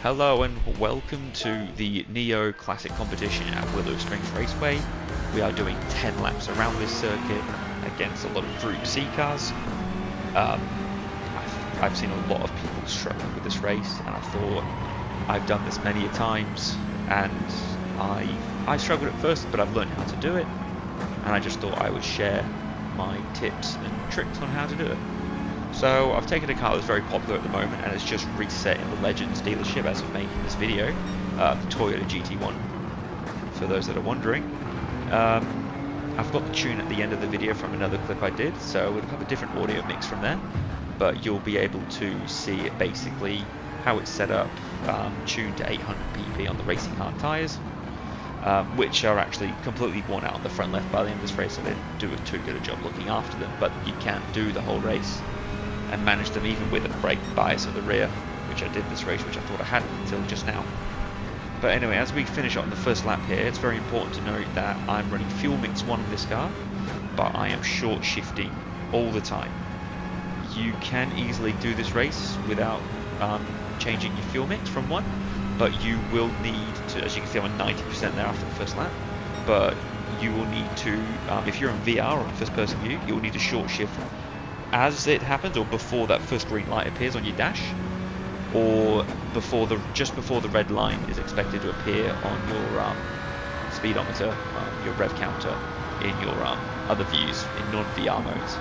Hello and welcome to the Neo Classic competition at Willow Raceway. We are doing 10 laps around this circuit against a lot of Group C cars. I've seen a lot of people struggling with this race, and I thought I've done this many times, and I struggled at first, but I've learned how to do it, and I just thought I would share my tips and tricks on how to do it. So I've taken a car that's very popular at the moment, and it's just reset in the Legends dealership as of making this video, the Toyota GT1, for those that are wondering. I've got the tune at the end of the video from another clip I did, so we'll have a different audio mix from there, but you'll be able to see it basically how it's set up, tuned to 800 pp on the racing hard tyres, which are actually completely worn out on the front left by the end of this race, so they didn't do too good a job looking after them, but you can do the whole race and manage them even with a brake bias at the rear, which I did this race, which I thought I hadn't until just now. But anyway, as we finish up the first lap here, it's very important to note that I'm running fuel mix 1 in this car, but I am short shifting all the time. You can easily do this race without changing your fuel mix from 1, but you will need to, as you can see I'm at 90% there after the first lap, but you will need to, if you're in VR or first person view, you'll need to short shift as it happens, or before that first green light appears on your dash, or just before the red line is expected to appear on your speedometer, your rev counter, in your other views in non-VR modes.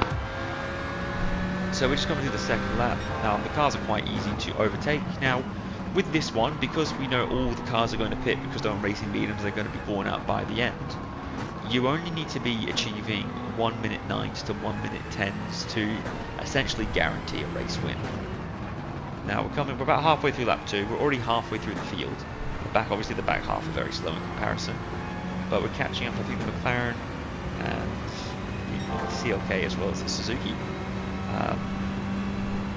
So we're just going to do the second lap. Now the cars are quite easy to overtake. Now with this one, because we know all the cars are going to pit because they're on racing mediums, they're going to be worn out by the end. You only need to be achieving 1 minute 9s to 1 minute 10s to essentially guarantee a race win. Now we're about halfway through lap 2, we're already halfway through the field. Obviously the back half are very slow in comparison, but we're catching up, I think, the McLaren and the CLK as well as the Suzuki.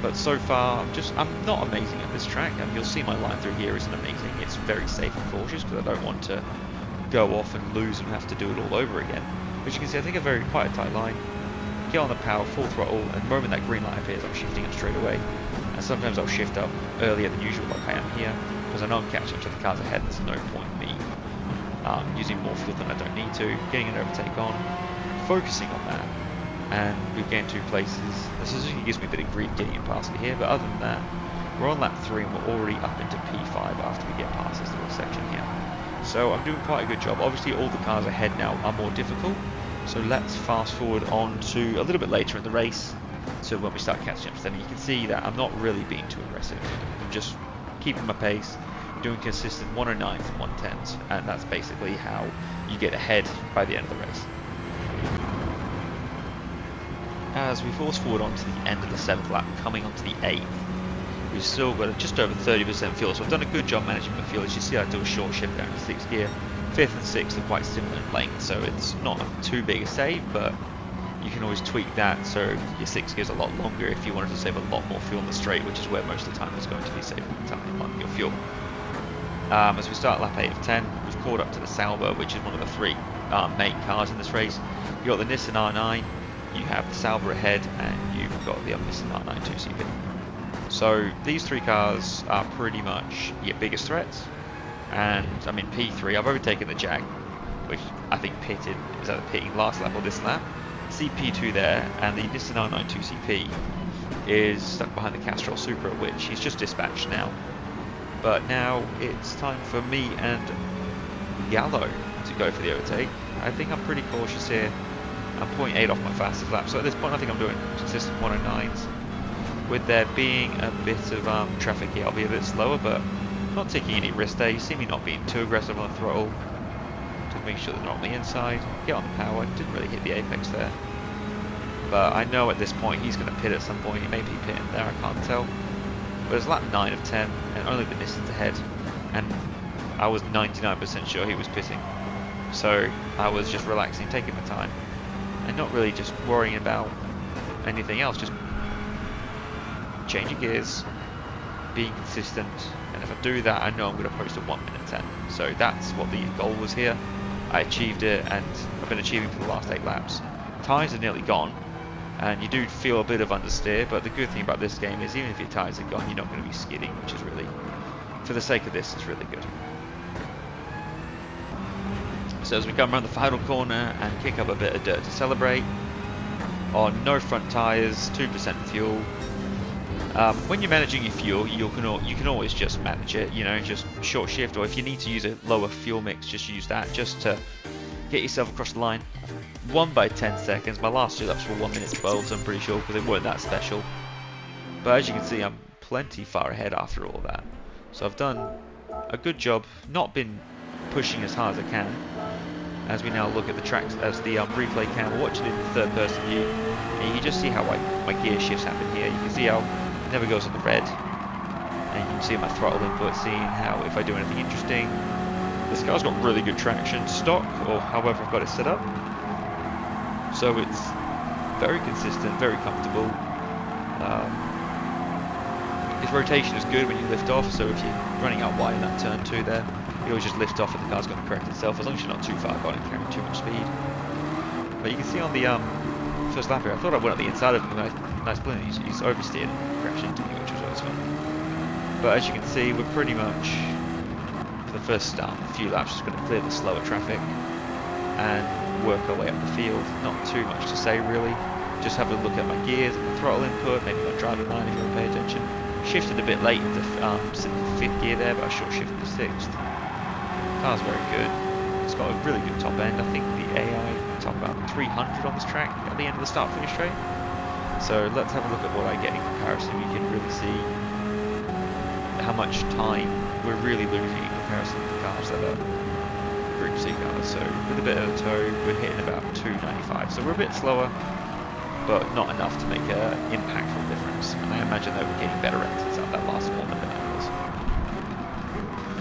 But so far, I'm not amazing at this track, and you'll see my line through here isn't amazing. It's very safe and cautious because I don't want to go off and lose and have to do it all over again. But you can see I think quite a tight line. Get on the power, full throttle, and the moment that green light appears I'm shifting up straight away. And sometimes I'll shift up earlier than usual like I am here, because I know I'm catching up to the cars ahead. There's no point in me using more fuel than I don't need to, getting an overtake on, focusing on that, and we've gained 2 places. The Suzuki gives me a bit of grief getting it past me here, but other than that, we're on lap 3 and we're already up into P5 after we get past this little section here. So I'm doing quite a good job. Obviously all the cars ahead now are more difficult, so let's fast forward on to a little bit later in the race, so when we start catching up to them. You can see that I'm not really being too aggressive. I'm just keeping my pace, doing consistent 109s and 110s, and that's basically how you get ahead by the end of the race. As we force forward onto the end of the 7th lap, coming onto the 8th, we've still got just over 30% fuel, so I've done a good job managing my fuel. As you see, I do a short shift down to 6th gear. 5th and 6th are quite similar in length, so it's not too big a save, but you can always tweak that so your 6th gear is a lot longer if you wanted to save a lot more fuel in the straight, which is where most of the time is going to be saving time on your fuel. As we start lap 8 of 10, we've caught up to the Sauber, which is one of the 3 main cars in this race. You've got the Nissan R9, you have the Sauber ahead, and you've got the Nissan R9 2CV. So these 3 cars are pretty much your biggest threats, and I'm in P3. I've overtaken the Jag, which I think is either pitting last lap or this lap. See P2 there, and the Nissan R9 2CP is stuck behind the Castrol Supra, which he's just dispatched now. But now it's time for me and Yellow to go for the overtake. I think I'm pretty cautious here. I'm 0.8 off my fastest lap, so at this point I think I'm doing consistent 109s. With there being a bit of traffic here, I'll be a bit slower, but not taking any risk there. You see me not being too aggressive on the throttle, to make sure they're not on the inside. Get on the power, didn't really hit the apex there. But I know at this point he's going to pit at some point. He may be pitting there, I can't tell. But it's lap 9 of 10, and only the Nissan's ahead, and I was 99% sure he was pitting. So I was just relaxing, taking my time, and not really just worrying about anything else, just changing gears, being consistent, and if I do that I know I'm going to post a 1 minute 10. So that's what the goal was here. I achieved it, and I've been achieving for the last 8 laps. Tyres are nearly gone, and you do feel a bit of understeer, but the good thing about this game is even if your tyres are gone, you're not going to be skidding, which is really for the sake of this, it's really good. So as we come around the final corner and kick up a bit of dirt to celebrate, on no front tyres, 2% fuel. When you're managing your fuel, you can always just manage it, you know, just short shift, or if you need to use a lower fuel mix, just use that, just to get yourself across the line. Won by 10 seconds, my last 2 laps were 1 minute 12, so I'm pretty sure, because they weren't that special. But as you can see, I'm plenty far ahead after all that. So I've done a good job, not been pushing as hard as I can. As we now look at the tracks, as the replay cam, we're watching it in the third person view, and you can just see how my gear shifts happen here. You can see how it never goes on the red, and you can see my throttle input, seeing how if I do anything interesting. This car's got really good traction, stock, or however I've got it set up. So it's very consistent, very comfortable. Its rotation is good when you lift off, so if you're running out wide in that turn 2 there, you always just lift off and the car's going to correct itself, as long as you're not too far gone and carrying too much speed. But you can see on the first lap here, I thought I went on the inside of him, nice blend, he's oversteered and crashed into me, which was always fun. But as you can see, we're pretty much, for the first few laps, just going to clear the slower traffic and work our way up the field. Not too much to say really, just have a look at my gears and my throttle input, maybe my driving line if you want to pay attention. Shifted a bit late into 5th gear there, but I short shifted to 6th. Car's very good. It's got a really good top end. I think the AI top about 300 on this track at the end of the start finish straight. So let's have a look at what I get in comparison. You can really see how much time we're really losing in comparison to the cars that are Group C cars. So with a bit of a tow, we're hitting about 295. So we're a bit slower, but not enough to make an impactful difference. And I imagine that we're getting better exits out that last corner than I was.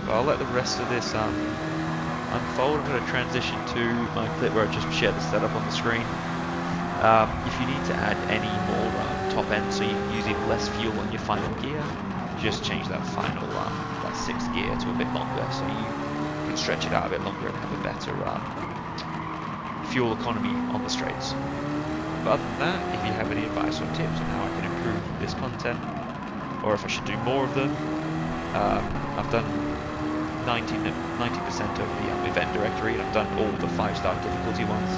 But I'll let the rest of this unfold. I'm going to transition to my clip where I just share the setup on the screen. If you need to add any more top end, so you're using less fuel on your final gear, just change that final that 6th gear to a bit longer, so you can stretch it out a bit longer and have a better fuel economy on the straights. But other than that, if you have any advice or tips on how I can improve this content, or if I should do more of them, I've done 90% of the event directory, and I've done all the 5-star difficulty ones.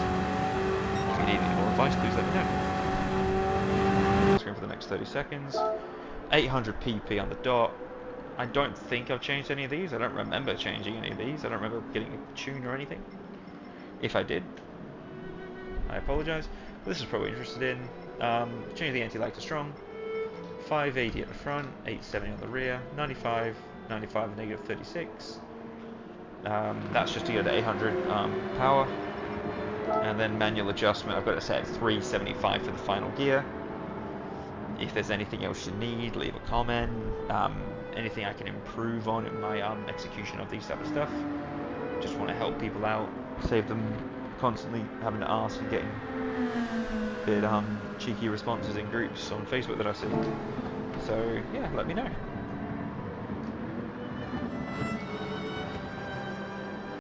If you need any more advice, please let me know. Screen for the next 30 seconds. 800 pp on the dot. I don't think I've changed any of these. I don't remember changing any of these. I don't remember getting a tune or anything. If I did, I apologise. This is probably interested in. Change the anti-lag to strong. 580 at the front, 870 on the rear, 95, 95 and negative 36. That's just to go to 800 power. And then manual adjustment, I've got it set at 375 for the final gear. If there's anything else you need, leave a comment. Anything I can improve on in my execution of these type of stuff. Just want to help people out, save them constantly having to ask and getting a bit cheeky responses in groups on Facebook that I see. So yeah, let me know.